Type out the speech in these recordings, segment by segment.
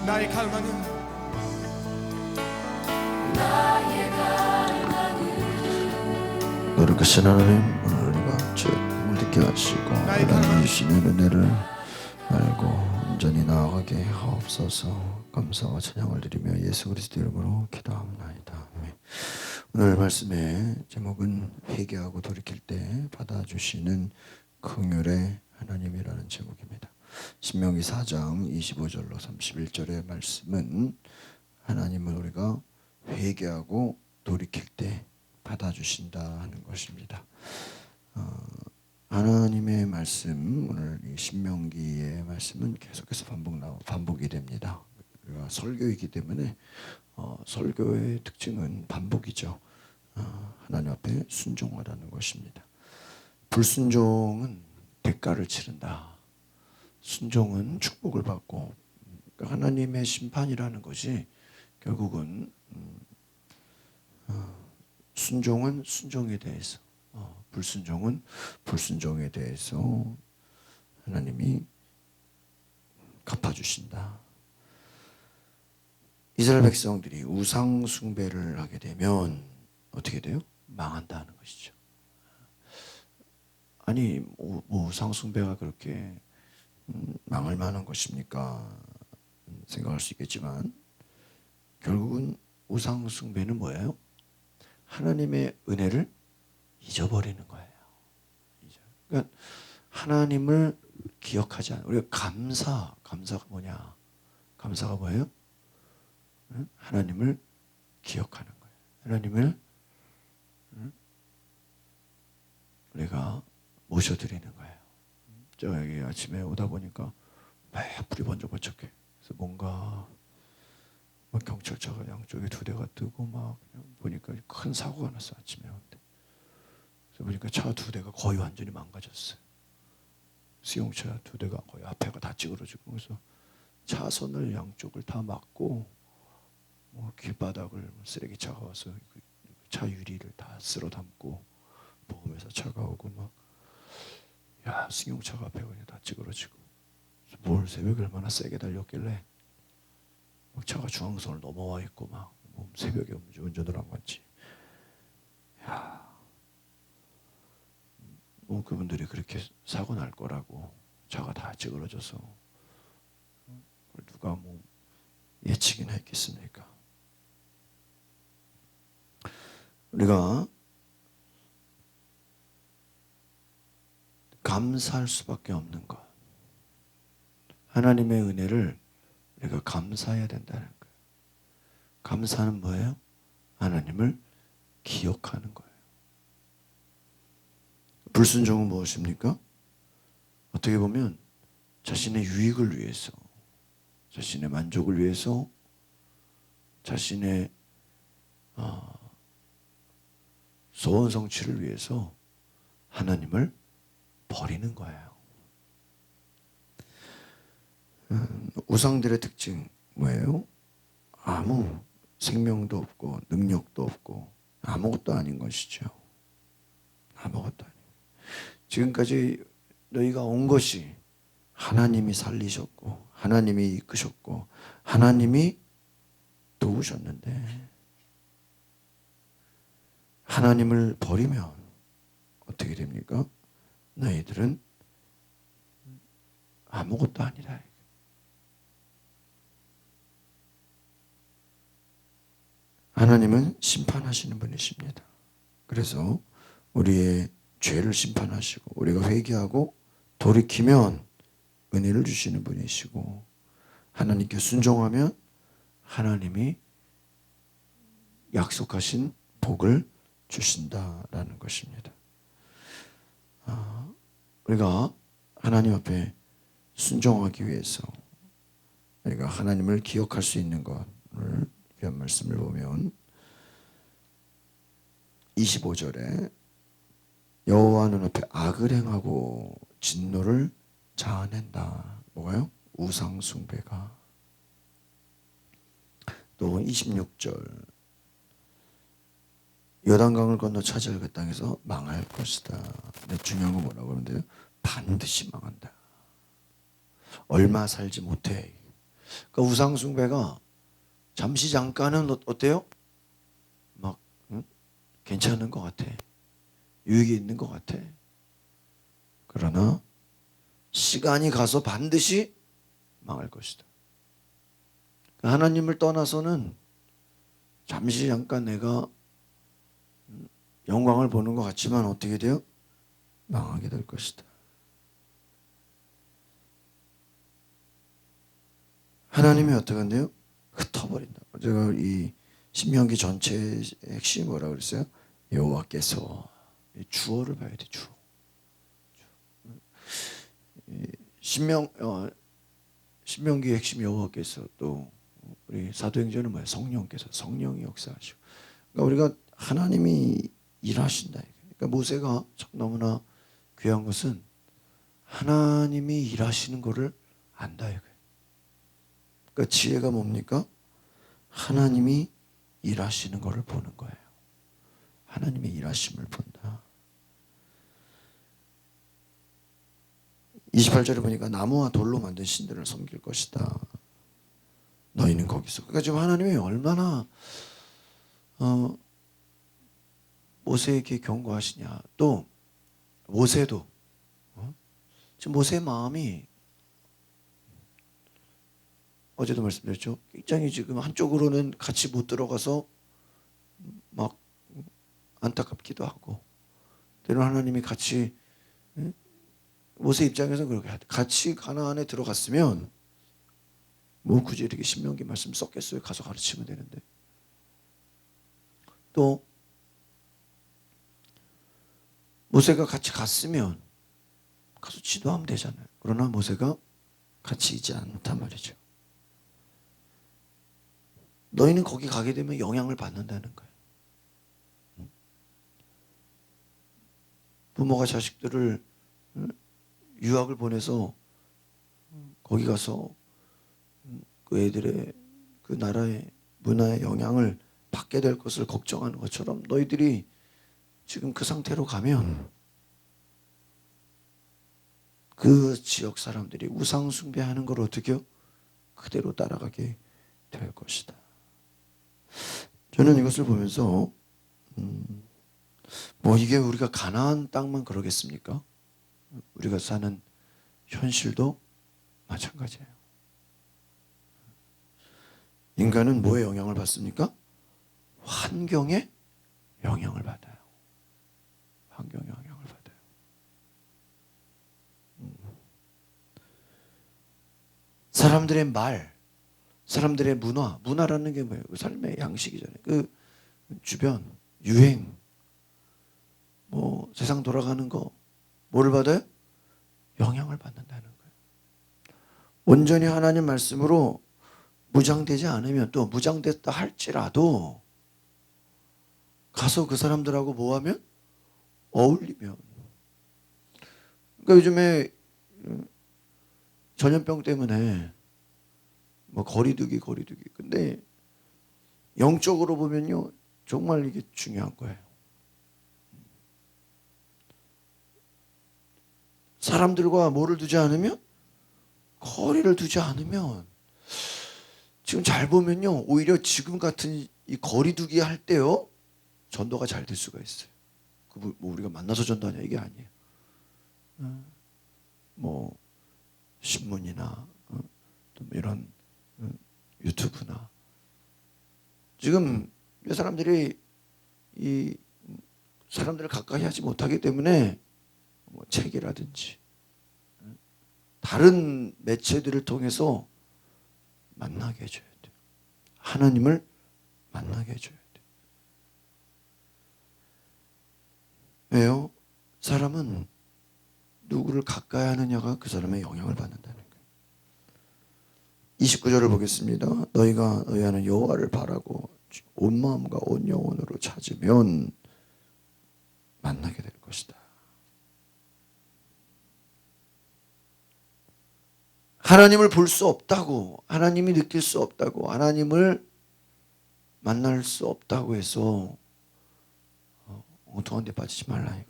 나의 갈망은 노력하신 하나님, 오늘 우리가 죄를 듣게 하시고 하나님 주시는 은혜를 알고 온전히 나아가게 하옵소서. 감사와 찬양을 드리며 예수 그리스도 이름으로 기도합나이다. 오늘 말씀의 제목은 회개하고 돌이킬 때 받아주시는 긍휼의 하나님이라는 제목입니다. 신명기 4장 25절로 31절의 말씀은 하나님을 우리가 회개하고 돌이킬 때 받아주신다 하는 것입니다. 하나님의 말씀, 오늘 이 신명기의 말씀은 계속해서 반복이 됩니다. 우리가 설교이기 때문에 설교의 특징은 반복이죠. 하나님 앞에 순종하라는 것입니다. 불순종은 대가를 치른다. 순종은 축복을 받고, 그러니까 하나님의 심판이라는 것이 결국은 순종은 순종에 대해서, 불순종은 불순종에 대해서 하나님이 갚아주신다. 이스라엘 백성들이 우상 숭배를 하게 되면 어떻게 돼요? 망한다는 것이죠. 아니, 뭐 우상 숭배가 그렇게 망할 만한 것입니까? 생각할 수 있겠지만 결국은 우상 숭배는 뭐예요? 하나님의 은혜를 잊어버리는 거예요. 그러니까 하나님을 기억하지 않아요. 우리가 감사가 뭐냐? 감사가 뭐예요? 하나님을 기억하는 거예요. 하나님을 우리가 모셔드리는 거예요. 제가 여기 아침에 오다 보니까 막 불이 번쩍번쩍해. 그래서 뭔가 막 경찰차가 양쪽에 2대가 뜨고 막 보니까 큰 사고가 났어. 아침에 오는데. 그래서 보니까 차 2대가 거의 완전히 망가졌어요. 승용차 2대가 거의 앞에가 다 찌그러지고, 그래서 차선을 양쪽을 다 막고 뭐 길바닥을 쓰레기차가 와서 차 유리를 다 쓸어 담고 보험회사 차가 오고 막, 야, 승용차가 앞에 그냥 다 찌그러지고, 뭘 새벽에 얼마나 세게 달렸길래 막 차가 중앙선을 넘어와 있고 막 새벽에 운전을 한 건지. 야, 뭐 그분들이 그렇게 사고 날 거라고 차가 다 찌그러져서 누가 뭐 예측이나 했겠습니까? 우리가 감사할 수밖에 없는 것, 하나님의 은혜를 우리가 감사해야 된다는 거예요. 감사는 뭐예요? 하나님을 기억하는 거예요. 불순종은 무엇입니까? 어떻게 보면 자신의 유익을 위해서, 자신의 만족을 위해서, 자신의 소원 성취를 위해서 하나님을 버리는 거예요. 우상들의 특징 뭐예요? 아무 생명도 없고 능력도 없고 아무것도 아닌 것이죠. 아무것도 아니에요. 지금까지 너희가 온 것이 하나님이 살리셨고 하나님이 이끄셨고 하나님이 도우셨는데 하나님을 버리면 어떻게 됩니까? 너희들은 아무것도 아니라. 하나님은 심판하시는 분이십니다. 그래서 우리의 죄를 심판하시고 우리가 회개하고 돌이키면 은혜를 주시는 분이시고 하나님께 순종하면 하나님이 약속하신 복을 주신다라는 것입니다. 우리가 하나님 앞에 순종하기 위해서 우리가 하나님을 기억할 수 있는 것을 위한 말씀을 보면 25절에 여호와 눈앞에 악을 행하고 진노를 자아낸다. 뭐가요? 우상 숭배가. 또 26절 요단강을 건너 차지할 그 땅에서 망할 것이다. 근데 중요한 건 뭐라고 그러는데요? 반드시 망한다. 얼마 살지 못해. 그러니까 우상 숭배가 잠시 잠깐은 어때요? 막 괜찮은 것 같아. 유익이 있는 것 같아. 그러나 시간이 가서 반드시 망할 것이다. 하나님을 떠나서는 잠시 잠깐 내가 영광을 보는 것 같지만 어떻게 돼요? 망하게 될 것이다. 하나님이 어떻게 한대요? 흩어버린다. 제가 이 신명기 전체의 핵심이 뭐라고 그랬어요? 여호와께서. 주어를 봐야 돼. 주어. 신명기의 핵심 여호와께서, 또 우리 사도행전은 뭐예요? 성령께서, 성령이 역사하시고. 그러니까 우리가 하나님이 일하신다. 그러니까 모세가 참 너무나 귀한 것은 하나님이 일하시는 것을 안다. 그러니까 지혜가 뭡니까? 하나님이 일하시는 것을 보는 거예요. 하나님의 일하심을 본다. 28절에 보니까 나무와 돌로 만든 신들을 섬길 것이다. 너희는 거기서. 그러니까 지금 하나님이 얼마나 모세에게 경고하시냐. 또 모세도 지금 모세의 마음이 어제도 말씀드렸죠. 굉장히 지금 한쪽으로는 같이 못 들어가서 막 안타깝기도 하고, 때로는 하나님이 같이, 모세 입장에서는 그렇게 하죠. 같이 가나안에 들어갔으면 뭐 굳이 이렇게 신명기 말씀 썼겠어요. 가서 가르치면 되는데. 또 모세가 같이 갔으면 가서 지도하면 되잖아요. 그러나 모세가 같이 있지 않단 말이죠. 너희는 거기 가게 되면 영향을 받는다는 거예요. 부모가 자식들을 유학을 보내서 거기 가서 그 애들의 그 나라의 문화의 영향을 받게 될 것을 걱정하는 것처럼 너희들이 지금 그 상태로 가면 그 지역 사람들이 우상 숭배하는 걸 어떻게 해요? 그대로 따라가게 될 것이다. 저는 이것을 보면서 뭐 이게 우리가 가나안 땅만 그러겠습니까? 우리가 사는 현실도 마찬가지예요. 인간은 뭐에 영향을 받습니까? 환경에 영향을 받아요. 환경에 영향을 받아요. 사람들의 말, 사람들의 문화라는 게 뭐예요? 그 삶의 양식이잖아요. 그 주변, 유행, 뭐 세상 돌아가는 거, 뭐를 받아요? 영향을 받는다는 거예요. 온전히 하나님 말씀으로 무장되지 않으면, 또 무장됐다 할지라도 가서 그 사람들하고 뭐하면? 어울리면. 그러니까 요즘에 전염병 때문에 뭐 거리두기. 근데 영적으로 보면요, 정말 이게 중요한 거예요. 사람들과 뭐를 두지 않으면, 거리를 두지 않으면, 지금 잘 보면요, 오히려 지금 같은 이 거리두기 할 때요, 전도가 잘 될 수가 있어요. 뭐 우리가 만나서 전도하냐 이게 아니에요. 뭐 신문이나 또 이런 유튜브나, 지금 사람들이 이 사람들을 가까이 하지 못하기 때문에 뭐 책이라든지 다른 매체들을 통해서 만나게 해줘야 돼요. 하나님을 만나게 해줘야 돼요. 왜요? 사람은 누구를 가까이 하느냐가 그 사람의 영향을 받는다는 거예요. 29절을 보겠습니다. 너희가 너희 하는 여호와를 바라고 온 마음과 온 영혼으로 찾으면 만나게 될 것이다. 하나님을 볼 수 없다고, 하나님이 느낄 수 없다고, 하나님을 만날 수 없다고 해서 엉뚱한 데 빠지지 말라 이거예요.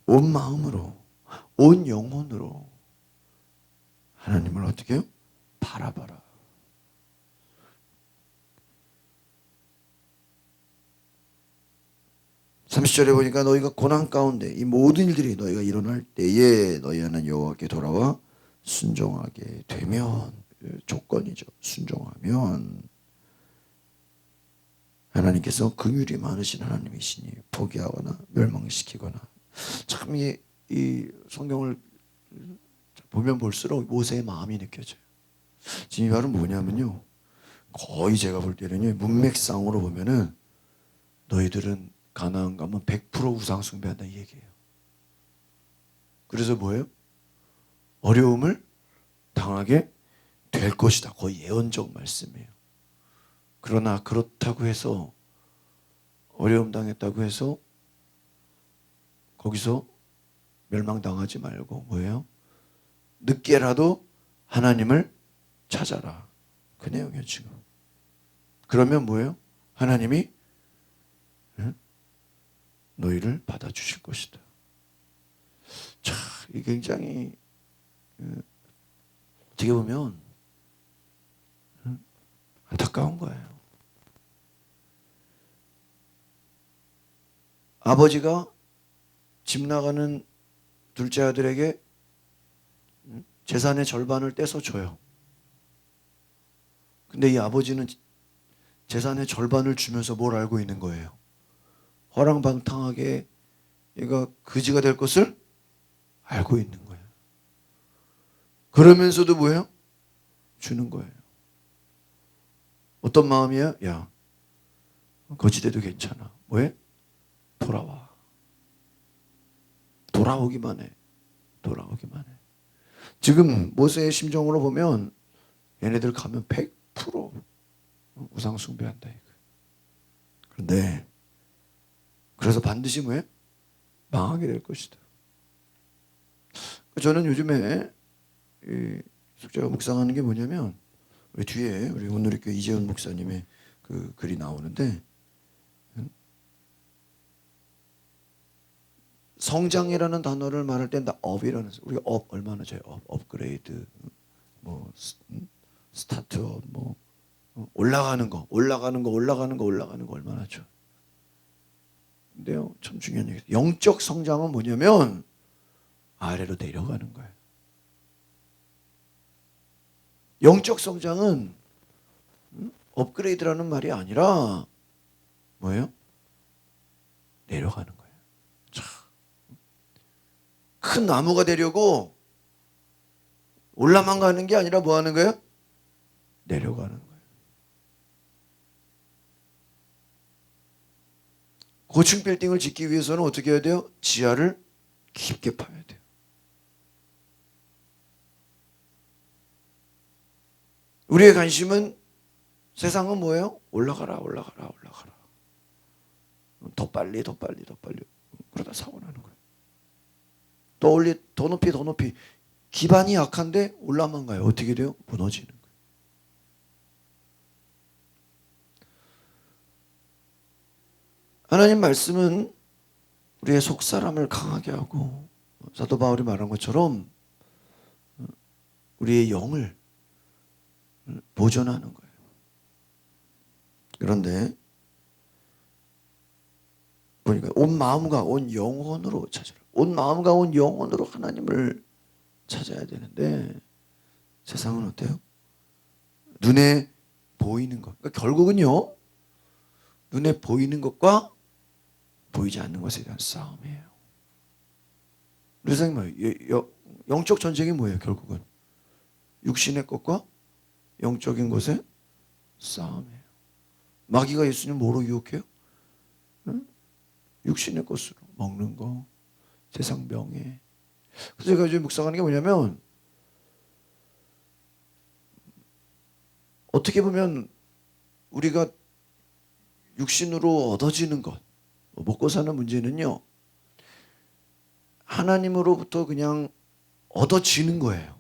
온 마음으로, 온 영혼으로 하나님을 어떻게 해요? 바라봐라. (30절에) 보니까 너희가 고난 가운데 이 모든 일들이 너희가 일어날 때에 너희 하나님 여호와께 돌아와 순종하게 되면, 조건이죠. 순종하면 하나님께서 긍휼이 많으신 하나님이시니 포기하거나 멸망시키거나. 참 이 성경을 보면 볼수록 모세의 마음이 느껴져요. 지금 이 말은 뭐냐면요, 거의 제가 볼 때는요, 문맥상으로 보면은 너희들은 가나안 가면 100% 우상 숭배한다 이 얘기예요. 그래서 뭐예요? 어려움을 당하게 될 것이다. 거의 예언적 말씀이에요. 그러나 그렇다고 해서, 어려움 당했다고 해서 거기서 멸망당하지 말고 뭐예요? 늦게라도 하나님을 찾아라. 그 내용이에요 지금. 그러면 뭐예요? 하나님이 너희를 받아주실 것이다. 자, 이게 굉장히 어떻게 보면 안타까운 거예요. 아버지가 집 나가는 둘째 아들에게 재산의 절반을 떼서 줘요. 근데 이 아버지는 재산의 절반을 주면서 뭘 알고 있는 거예요? 허랑방탕하게 얘가 거지가 될 것을 알고 있는 거예요. 그러면서도 뭐예요? 주는 거예요. 어떤 마음이야? 야, 거지 돼도 괜찮아. 왜? 돌아와. 돌아오기만 해. 돌아오기만 해. 지금 모세의 심정으로 보면 얘네들 가면 100% 우상 숭배한다 이거. 그런데 그래서 반드시 뭐예요? 망하게 될 것이다. 저는 요즘에 숙제가 묵상하는 게 뭐냐면, 우리 뒤에 우리 온누리교회 이재훈 목사님의 그 글이 나오는데, 성장이라는 단어를 말할 때 나 업이라는, 우리가 업 얼마나 줘요? 업그레이드, 뭐 스타트업, 뭐 올라가는 거 얼마나 줘? 근데요, 참 중요한 얘기. 영적 성장은 뭐냐면 아래로 내려가는 거예요. 영적 성장은 업그레이드라는 말이 아니라 뭐예요? 내려가는 거예요. 참. 큰 나무가 되려고 올라만 가는 게 아니라 뭐 하는 거예요? 내려가는 거예요. 고층 빌딩을 짓기 위해서는 어떻게 해야 돼요? 지하를 깊게 파야 돼요. 우리의 관심은, 세상은 뭐예요? 올라가라. 더 빨리. 그러다 사고 나는 거예요. 더 높이. 기반이 약한데 올라만 가요. 어떻게 돼요? 무너지는 거예요. 하나님 말씀은 우리의 속사람을 강하게 하고 사도 바울이 말한 것처럼 우리의 영을 보존하는 거예요. 그런데 보니까 온 마음과 온 영혼으로 찾으라. 온 마음과 온 영혼으로 하나님을 찾아야 되는데 세상은 어때요? 눈에 보이는 것. 그러니까 결국은요, 눈에 보이는 것과 보이지 않는 것에 대한 싸움이에요. 세상이 뭐예요? 영적 전쟁이 뭐예요? 결국은 육신의 것과 영적인 것의 싸움이에요. 마귀가 예수님 뭐로 유혹해요? 응? 육신의 것으로 먹는 거, 세상 명예. 그래서 제가 요즘 묵상하는 게 뭐냐면, 어떻게 보면 우리가 육신으로 얻어지는 것, 먹고 사는 문제는요, 하나님으로부터 그냥 얻어지는 거예요.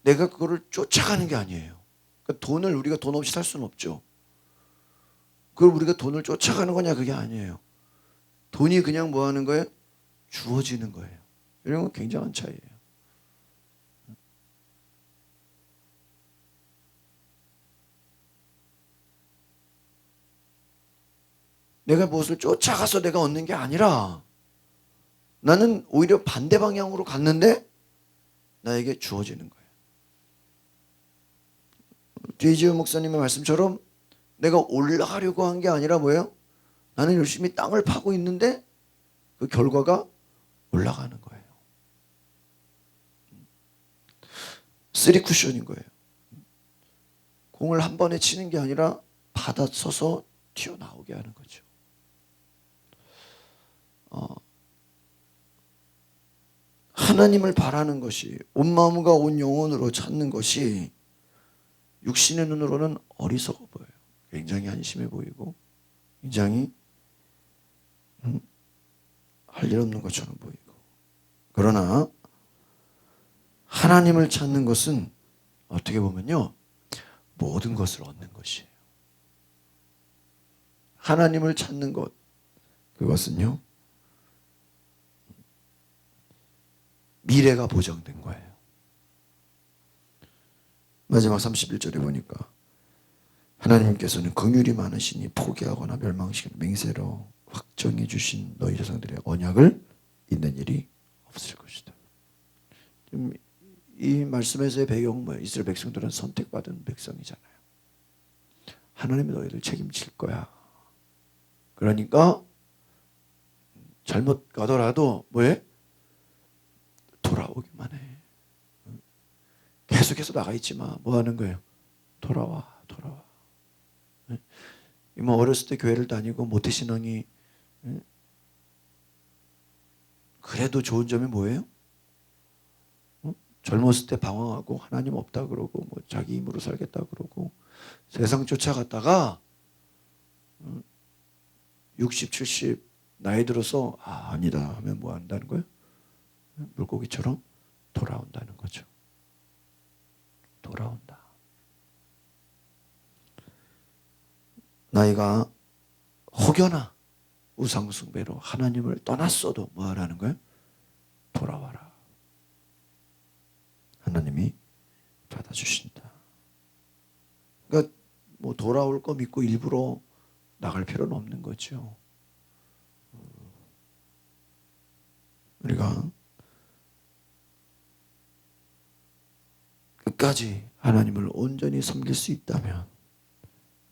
내가 그거를 쫓아가는 게 아니에요. 그러니까 돈을 우리가 돈 없이 살 수는 없죠. 그걸 우리가 돈을 쫓아가는 거냐, 그게 아니에요. 돈이 그냥 뭐 하는 거예요? 주어지는 거예요. 이런 건 굉장한 차이예요. 내가 무엇을 쫓아가서 내가 얻는 게 아니라 나는 오히려 반대 방향으로 갔는데 나에게 주어지는 거예요. 뒤지우 목사님의 말씀처럼 내가 올라가려고 한 게 아니라 뭐예요? 나는 열심히 땅을 파고 있는데 그 결과가 올라가는 거예요. 쓰리 쿠션인 거예요. 공을 한 번에 치는 게 아니라 받아서서 튀어나오게 하는 거죠. 하나님을 바라는 것이, 온 마음과 온 영혼으로 찾는 것이 육신의 눈으로는 어리석어 보여요. 굉장히 한심해 보이고 굉장히 할 일 없는 것처럼 보이고, 그러나 하나님을 찾는 것은 어떻게 보면요, 모든 것을 얻는 것이에요. 하나님을 찾는 것, 그것은요, 미래가 보장된 거예요. 마지막 31절에 보니까 하나님께서는 긍휼이 많으시니 포기하거나 멸망시키는 맹세로 확정해 주신 너희 조상들의 언약을 잊는 일이 없을 것이다. 이 말씀에서의 배경은 뭐예요? 이스라엘 백성들은 선택받은 백성이잖아요. 하나님이 너희를 책임질 거야. 그러니까 잘못 가더라도 뭐해? 돌아오기만 해. 계속해서 나가 있지 마. 뭐 하는 거예요? 돌아와. 뭐 어렸을 때 교회를 다니고 모태신앙이 그래도 좋은 점이 뭐예요? 젊었을 때 방황하고 하나님 없다 그러고 뭐 자기 힘으로 살겠다 그러고 세상 쫓아갔다가 60, 70 나이 들어서 아니다 하면 뭐 한다는 거예요? 물고기처럼 돌아온다는 거죠. 돌아온다. 나이가 혹여나 우상숭배로 하나님을 떠났어도 뭐 하라는 거예요? 돌아와라. 하나님이 받아주신다. 그러니까 뭐 돌아올 거 믿고 일부러 나갈 필요는 없는 거죠. 우리가 끝까지 하나님을 온전히 섬길 수 있다면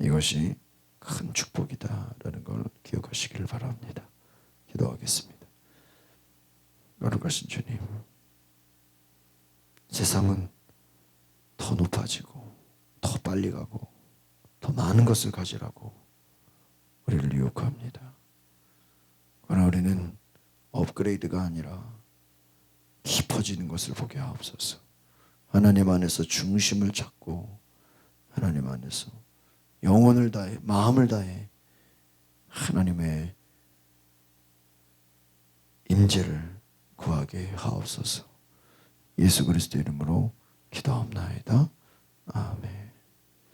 이것이 큰 축복이다라는 걸 기억하시기를 바랍니다. 기도하겠습니다. 거룩하신 주님, 세상은 더 높아지고 더 빨리 가고 더 많은 것을 가지라고 우리를 유혹합니다. 그러나 우리는 업그레이드가 아니라 깊어지는 것을 보게 하옵소서. 하나님 안에서 중심을 찾고 하나님 안에서 영혼을 다해 마음을 다해 하나님의 임재를 구하게 하옵소서. 예수 그리스도 이름으로 기도합나이다.